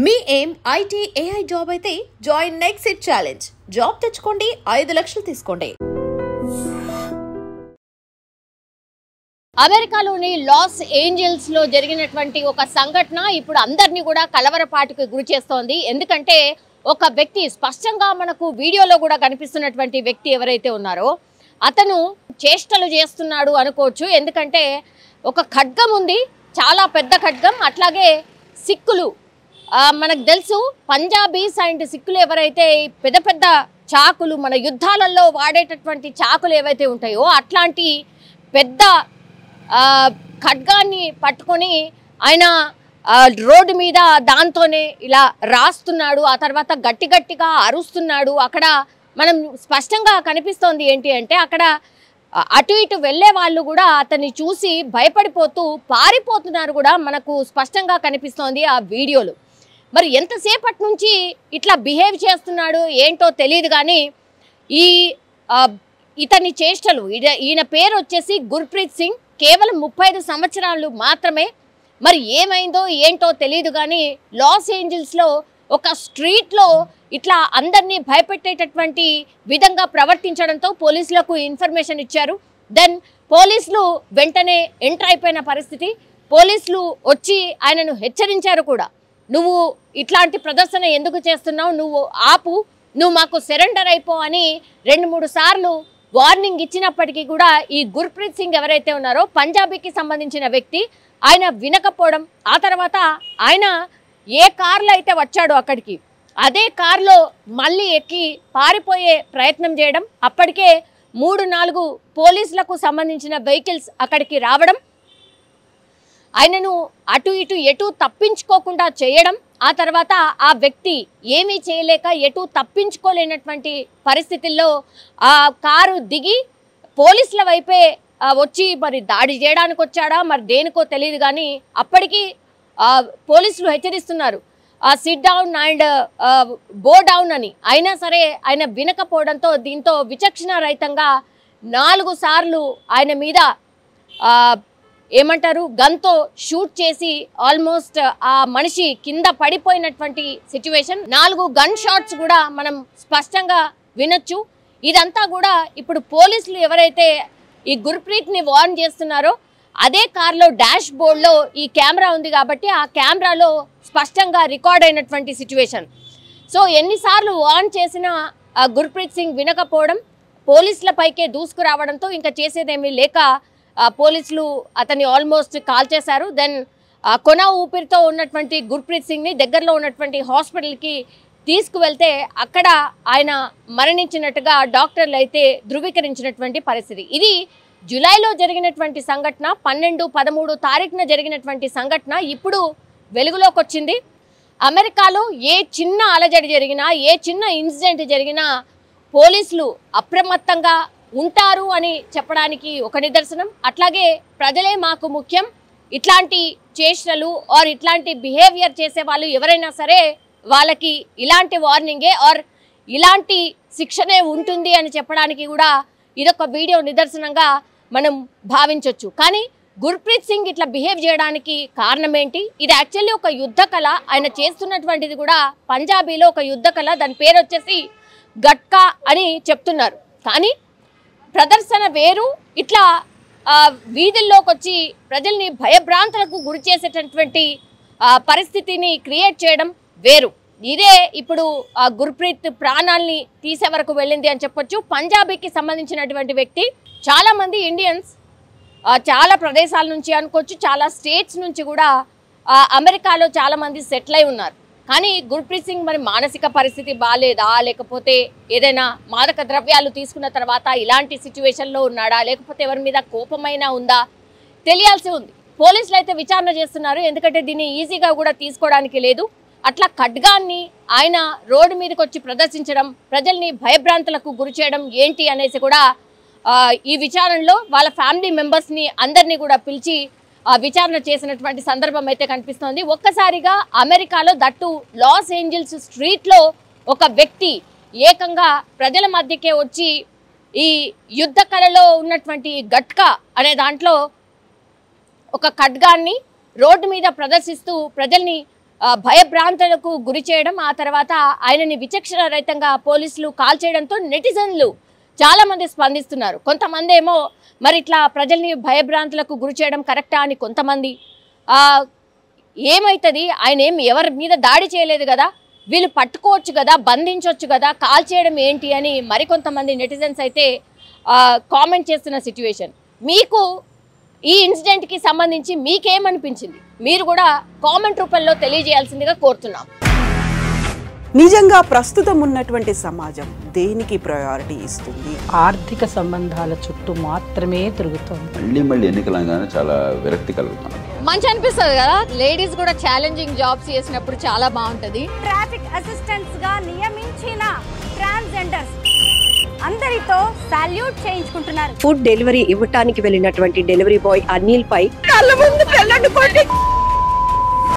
మీ ఏం IT AI job అయితే join next it challenge. Job తెచ్చుకోండి, 5 లక్షలు తీసుకోండి. అమెరికాలోని లాస్ ఏంజల్స్ లో జరిగినటువంటి ఒక సంఘటన ఇప్పుడు అందరినీ కూడా కలవరపాటుకు గురి చేస్తోంది. ఎందుకంటే ఒక వ్యక్తి స్పష్టంగా మనకు వీడియోలో కూడా కనిపిస్తున్నటువంటి వ్యక్తి ఎవరైతే ఉన్నారో అతను చేష్టలు చేస్తున్నాడు అనుకోవచ్చు. ఎందుకంటే ఒక ఖడ్గం ఉంది, చాలా పెద్ద ఖడ్గం. అట్లాగే సిక్కులు, మనకు తెలుసు పంజాబీస్ అండ్ సిక్కులు ఎవరైతే పెద్ద పెద్ద చాకులు, మన యుద్ధాలలో వాడేటటువంటి చాకులు ఏవైతే ఉంటాయో అట్లాంటి పెద్ద ఖడ్గాన్ని పట్టుకొని ఆయన రోడ్డు మీద దాంతోనే ఇలా రాస్తున్నాడు. ఆ తర్వాత గట్టి గట్టిగా అరుస్తున్నాడు. అక్కడ మనం స్పష్టంగా కనిపిస్తోంది ఏంటి అంటే అక్కడ అటు ఇటు వెళ్ళే వాళ్ళు కూడా అతన్ని చూసి భయపడిపోతూ పారిపోతున్నారు కూడా మనకు స్పష్టంగా కనిపిస్తోంది ఆ వీడియోలో. మరి ఎంతసేపటి నుంచి ఇట్లా బిహేవ్ చేస్తున్నాడు ఏంటో తెలియదు. కానీ ఇతని చేష్టలు, ఈయన పేరు వచ్చేసి గుర్ప్రీత్ సింగ్, కేవలం 35 సంవత్సరాలు మాత్రమే. మరి ఏమైందో ఏంటో తెలియదు. కానీ లాస్ ఏంజల్స్లో ఒక స్ట్రీట్లో ఇట్లా అందరినీ భయపెట్టేటటువంటి విధంగా ప్రవర్తించడంతో పోలీసులకు ఇన్ఫర్మేషన్ ఇచ్చారు. దెన్ పోలీసులు వెంటనే ఎంటర్ అయిపోయిన పరిస్థితి. పోలీసులు వచ్చి ఆయనను హెచ్చరించారు కూడా, నువ్వు ఇట్లాంటి ప్రదర్శన ఎందుకు చేస్తున్నావు, నువ్వు ఆపు, నువ్వు మాకు సరెండర్ అయిపో అని 2-3 సార్లు వార్నింగ్ ఇచ్చినప్పటికీ కూడా ఈ గుర్ప్రీత్ సింగ్ ఎవరైతే ఉన్నారో పంజాబీకి సంబంధించిన వ్యక్తి, ఆయన వినకపోవడం. ఆ తర్వాత ఆయన ఏ కార్లో అయితే వచ్చాడో అక్కడికి అదే కార్లో మళ్ళీ ఎక్కి పారిపోయే ప్రయత్నం చేయడం. అప్పటికే 3-4 పోలీసులకు సంబంధించిన వెహికల్స్ అక్కడికి రావడం, ఆయనను అటు ఇటు ఎటు తప్పించుకోకుండా చేయడం. ఆ తర్వాత ఆ వ్యక్తి ఏమీ చేయలేక ఎటు తప్పించుకోలేనటువంటి పరిస్థితుల్లో ఆ కారు దిగి పోలీసుల వైపే వచ్చి మరి దాడి చేయడానికి వచ్చాడా మరి దేనికో తెలియదు. కానీ అప్పటికి పోలీసులు హెచ్చరిస్తున్నారు సిట్ డౌన్ అండ్ బో డౌన్ అని. అయినా సరే ఆయన వినకపోవడంతో దీంతో విచక్షణ రహితంగా 4 సార్లు ఆయన మీద ఏమంటారు గన్తో షూట్ చేసి ఆల్మోస్ట్ ఆ మనిషి కింద పడిపోయినటువంటి సిచ్యువేషన్. 4 గన్ షాట్స్ కూడా మనం స్పష్టంగా వినొచ్చు. ఇదంతా కూడా ఇప్పుడు పోలీసులు ఎవరైతే ఈ గుర్ప్రీత్ని వార్న్ చేస్తున్నారో అదే కార్లో డాష్ బోర్డ్లో ఈ కెమెరా ఉంది కాబట్టి ఆ కెమెరాలో స్పష్టంగా రికార్డ్ అయినటువంటి సిచ్యువేషన్. సో ఎన్నిసార్లు వార్న్ చేసినా గుర్ప్రీత్ సింగ్ వినకపోవడం, పోలీసుల పైకే దూసుకురావడంతో ఇంకా చేసేదేమీ లేక పోలీసులు అతన్ని ఆల్మోస్ట్ కాల్ చేశారు. దెన్ కొన ఊపిరితో ఉన్నటువంటి గుర్ప్రీత్ సింగ్ని దగ్గరలో ఉన్నటువంటి హాస్పిటల్కి తీసుకువెళ్తే అక్కడ ఆయన మరణించినట్టుగా డాక్టర్లు అయితే ధృవీకరించినటువంటి పరిస్థితి. ఇది జూలైలో జరిగినటువంటి సంఘటన, 12-13 తారీఖున జరిగినటువంటి సంఘటన ఇప్పుడు వెలుగులోకి వచ్చింది. అమెరికాలో ఏ చిన్న అలజడి జరిగినా, ఏ చిన్న ఇన్సిడెంట్ జరిగినా పోలీసులు అప్రమత్తంగా ఉంటారు అని చెప్పడానికి ఒక నిదర్శనం. అట్లాగే ప్రజలే మాకు ముఖ్యం, ఇట్లాంటి చేష్టలు ఆర్ ఇట్లాంటి బిహేవియర్ చేసే వాళ్ళు ఎవరైనా సరే వాళ్ళకి ఇలాంటి వార్నింగే ఆర్ ఇలాంటి శిక్షనే ఉంటుంది అని చెప్పడానికి కూడా ఇదొక వీడియో నిదర్శనంగా మనం భావించవచ్చు. కానీ గుర్ప్రీత్ సింగ్ ఇట్లా బిహేవ్ చేయడానికి కారణం ఏంటి? ఇది యాక్చువల్లీ ఒక యుద్ధ కళ. ఆయన చేస్తున్నటువంటిది కూడా పంజాబీలో ఒక యుద్ధ కళ. దాని పేరు వచ్చేసి గట్కా అని చెప్తున్నారు. కానీ ప్రదర్శన వేరు, ఇట్లా వీధుల్లోకి వచ్చి ప్రజల్ని భయభ్రాంతులకు గురి చేసేటటువంటి పరిస్థితిని క్రియేట్ చేయడం వేరు. ఇదే ఇప్పుడు గుర్ప్రీత్ ప్రాణాల్ని తీసే వరకు వెళ్ళింది అని చెప్పొచ్చు. పంజాబీకి సంబంధించినటువంటి వ్యక్తి. చాలామంది ఇండియన్స్ చాలా ప్రదేశాల నుంచి అనుకోవచ్చు, చాలా స్టేట్స్ నుంచి కూడా అమెరికాలో చాలామంది సెటిల్ అయి ఉన్నారు. కానీ గుర్ప్రీత్ సింగ్ మరి మానసిక పరిస్థితి బాగాలేదా, లేకపోతే ఏదైనా మాదక ద్రవ్యాలు తీసుకున్న తర్వాత ఇలాంటి సిచ్యువేషన్లో ఉన్నాడా, లేకపోతే ఎవరి మీద కోపమైనా ఉందా తెలియాల్సి ఉంది. పోలీసులు అయితే విచారణ చేస్తున్నారు. ఎందుకంటే దీన్ని ఈజీగా కూడా తీసుకోవడానికి లేదు. అట్లా ఖడ్గాన్ని ఆయన రోడ్డు మీదకి వచ్చి ప్రదర్శించడం, ప్రజల్ని భయభ్రాంతులకు గురి చేయడం ఏంటి అనేసి కూడా ఈ విచారణలో వాళ్ళ ఫ్యామిలీ మెంబర్స్ని అందరినీ కూడా పిలిచి విచారణ చేసినటువంటి సందర్భం అయితే కనిపిస్తోంది. ఒక్కసారిగా అమెరికాలో దట్టు లాస్ ఏంజల్స్ స్ట్రీట్లో ఒక వ్యక్తి ఏకంగా ప్రజల మధ్యకే వచ్చి ఈ యుద్ధ కళలో ఉన్నటువంటి గట్కా అనే దాంట్లో ఒక ఖడ్గాన్ని రోడ్డు మీద ప్రదర్శిస్తూ ప్రజల్ని భయభ్రాంతులకు గురి చేయడం, ఆ తర్వాత ఆయనని విచక్షణ రహితంగా పోలీసులు కాల్ చేయడంతో నెటిజన్లు చాలా మంది స్పందిస్తున్నారు. కొంతమంది ఏమో మరి ఇట్లా ప్రజల్ని భయభ్రాంతులకు గురి చేయడం కరెక్టా అని, కొంతమంది ఏమవుతుంది, ఆయన ఎవరి మీద దాడి చేయలేదు కదా, వీళ్ళు పట్టుకోవచ్చు కదా, బంధించవచ్చు కదా, కాల్ చేయడం ఏంటి అని మరికొంతమంది నెటిజన్స్ అయితే కామెంట్ చేస్తున్న సిచ్యువేషన్. మీకు ఈ ఇన్సిడెంట్కి సంబంధించి మీకేమనిపించింది మీరు కూడా కామెంట్ రూపంలో తెలియజేయాల్సిందిగా కోరుతున్నాం. నిజంగా ప్రస్తుతం ఉన్నటువంటి సమాజం దేనికి ప్రయారిటీ ఇస్తుంది? ఆర్థిక సంబంధాల చుట్టూ మాత్రమే తిరుగుతుంది. మళ్ళీ ఎన్నికలంగానే చాలా విరక్తి కలుగుతుంది. మంచి అనిపిస్తుంది కదా, లేడీస్ కూడా ఛాలెంజింగ్ జాబ్స్ చేసినప్పుడు చాలా బాగుంటది. ట్రాఫిక్ అసిస్టెంట్స్ గా నియమించిన ట్రాన్స్జెండర్స్ అందరితో సాల్యూట్ చేయించుకుంటున్నారు. ఫుడ్ డెలివరీ ఇవ్వటానికి వెళ్ళినటువంటి డెలివరీ బాయ్ అనిల్ పై కళ్ళ ముందు